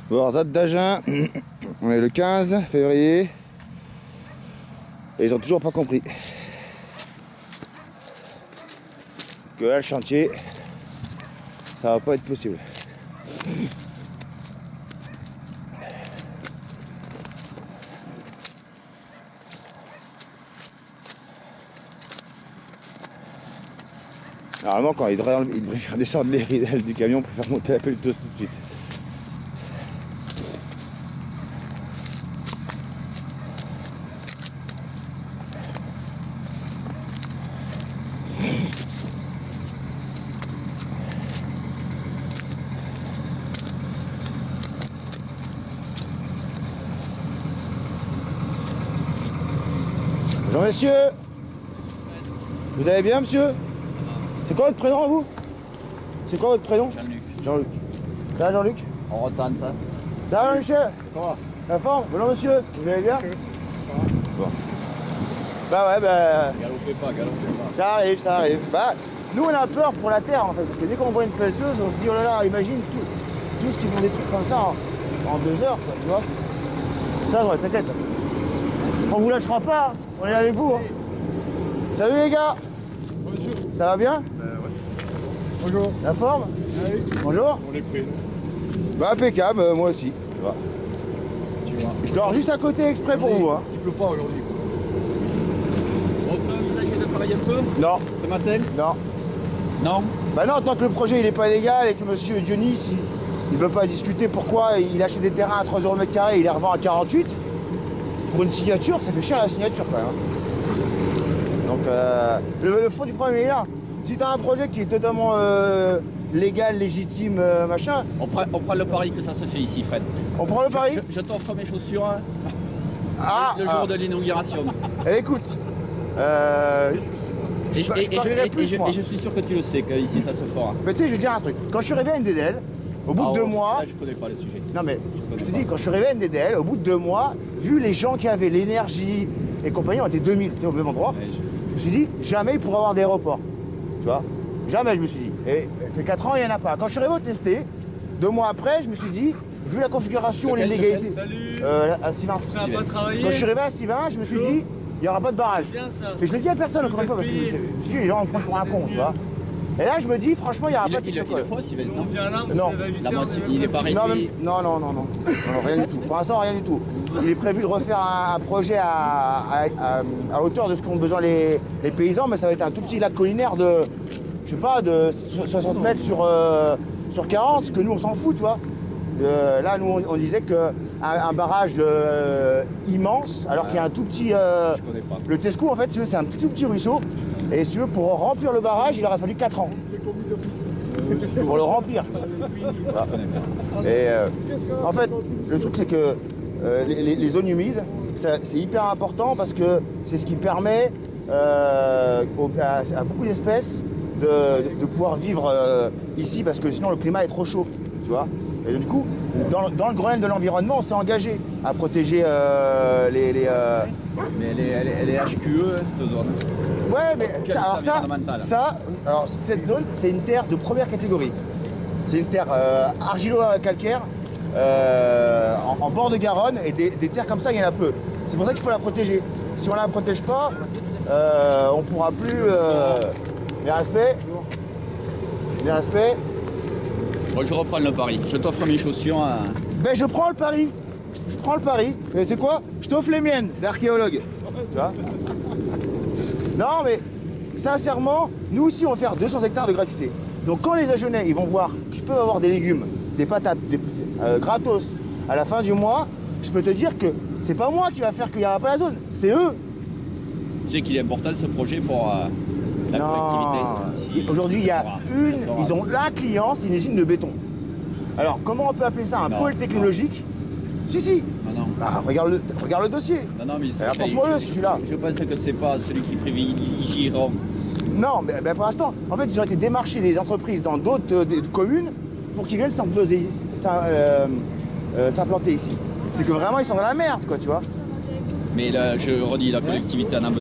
Bon, date d'Agen, on est le 15 février et ils ont toujours pas compris que là le chantier ça va pas être possible. Normalement quand il devrait faire descendre les ridelles du camion pour faire monter la pelleteuse tout de suite. Bonjour messieurs. Vous allez bien monsieur? C'est quoi votre prénom à vous? C'est quoi votre prénom? Jean-Luc. Jean-Luc. Ça va Jean-Luc? On retente. Ça va Jean-Luc? Ça va? La forme? Bonjour monsieur, vous allez bien? Bon. Bah ouais Galopez pas. ça arrive. Bah nous on a peur pour la terre en fait, parce que dès qu'on voit une pelleteuse, on se dit oh là là, imagine tout ce qui vont des trucs comme ça en 2 heures quoi, tu vois. Ça ouais, t'inquiète. On vous lâchera pas, on est avec vous. Hein. Salut les gars. Bonjour. Ça va bien? Ouais. Bonjour. La forme? Ah oui. Bonjour. On est prêts. Bah impeccable, moi aussi. Tu vois. Je dors juste à côté exprès pour vous. Hein. Il pleut pas aujourd'hui. On peut envisager de travailler un peu Non, ce matin? non. Non. Bah non, tant que le projet il est pas légal et que monsieur Dionis il veut pas discuter pourquoi il achète des terrains à 3 € le mètre carré et il les revend à 48 pour une signature, ça fait cher la signature quand même. Hein. Donc le fond du problème est là. Si tu as un projet qui est totalement légal, légitime, machin. On prend le pari que ça se fait ici, Fred. On prend le pari. Je t'offre mes chaussures hein, le Ah. jour de l'inauguration. Eh, écoute, Et je je suis sûr que tu le sais, qu'ici ça se fera. Mais tu sais, je vais te dire un truc. Quand je suis arrivé à NDDL, au bout de 2 mois. Ça, je connais pas le sujet. Non mais je te dis, quand je suis arrivé à NDDL, au bout de 2 mois, vu les gens qui avaient l'énergie et compagnie, on était 2000, tu sais, au même endroit, Ouais, je me suis dit, jamais il pourrait avoir d'aéroport. Tu vois? Jamais, je me suis dit. Et ça fait 4 ans, il n'y en a pas. Quand je suis arrivé au tester, 2 mois après, je me suis dit, vu la configuration, Lequel, l'illégalité. Salut. À Sivins. Ça va pas travailler. Quand je suis arrivé à Sivins, je me suis dit, il n'y aura pas de barrage. Bien ça. Mais je le dis à personne encore une fois, parce que je me suis dit, les gens vont me prendre pour un con, tu vois. Et là, je me dis, franchement, il n'y aura pas de Il le faut, Sylvain, On non? vient là, Non. on s'est à 8 La heures, moitié, on est il est même pas pas- Non, réglé. non, rien du tout. Pour l'instant, rien du tout. Il est prévu de refaire un projet à hauteur de ce qu'ont besoin les paysans, mais ça va être un tout petit lac collinaire de, je sais pas, de 60 mètres sur 40, ce que nous, on s'en fout, tu vois. Là, nous, on disait qu'un barrage immense, alors qu'il y a un tout petit... Je connais pas. Le Tesco, en fait, si tu veux, c'est un tout petit ruisseau. Et si tu veux, pour remplir le barrage, il aurait fallu 4 ans. Pour le remplir. Voilà. Et en fait, le truc c'est que les zones humides, c'est hyper important parce que c'est ce qui permet à beaucoup d'espèces de pouvoir vivre ici parce que sinon le climat est trop chaud, tu vois. Et du coup, dans le Grenelle de l'environnement, on s'est engagé à protéger les Mais elle est HQE, cette zone. Ouais, mais cette zone, c'est une terre de première catégorie. C'est une terre argilo-calcaire en bord de Garonne et des terres comme ça, il y en a peu. C'est pour ça qu'il faut la protéger. Si on la protège pas, on pourra plus. Bien respect. Bien respect. Bon, je reprends le pari. Je t'offre mes chaussures. Ben je prends le pari. Je prends le pari. Mais c'est quoi? Je t'offre les miennes d'archéologue. Ça? Non mais sincèrement, nous aussi on va faire 200 hectares de gratuité. Donc quand les Agenais ils vont voir qu'ils peuvent avoir des légumes, des patates, gratos à la fin du mois, je peux te dire que c'est pas moi qui va faire qu'il n'y aura pas la zone, c'est eux. Tu sais qu'il est important ce projet pour la collectivité. Si, Aujourd'hui il y a ça fera. ils ont la client, c'est une usine de béton. Alors comment on peut appeler ça un pôle technologique? Si. Non. Bah, regarde le dossier. Non, mais Apporte-moi-le celui-là. Je pense que c'est pas celui qui privilégieront. Non, mais pour l'instant, en fait, ils ont été démarchés des entreprises dans d'autres communes pour qu'ils viennent s'implanter ici. C'est que vraiment, ils sont dans la merde, quoi, tu vois. Mais là, je redis, la collectivité en a besoin.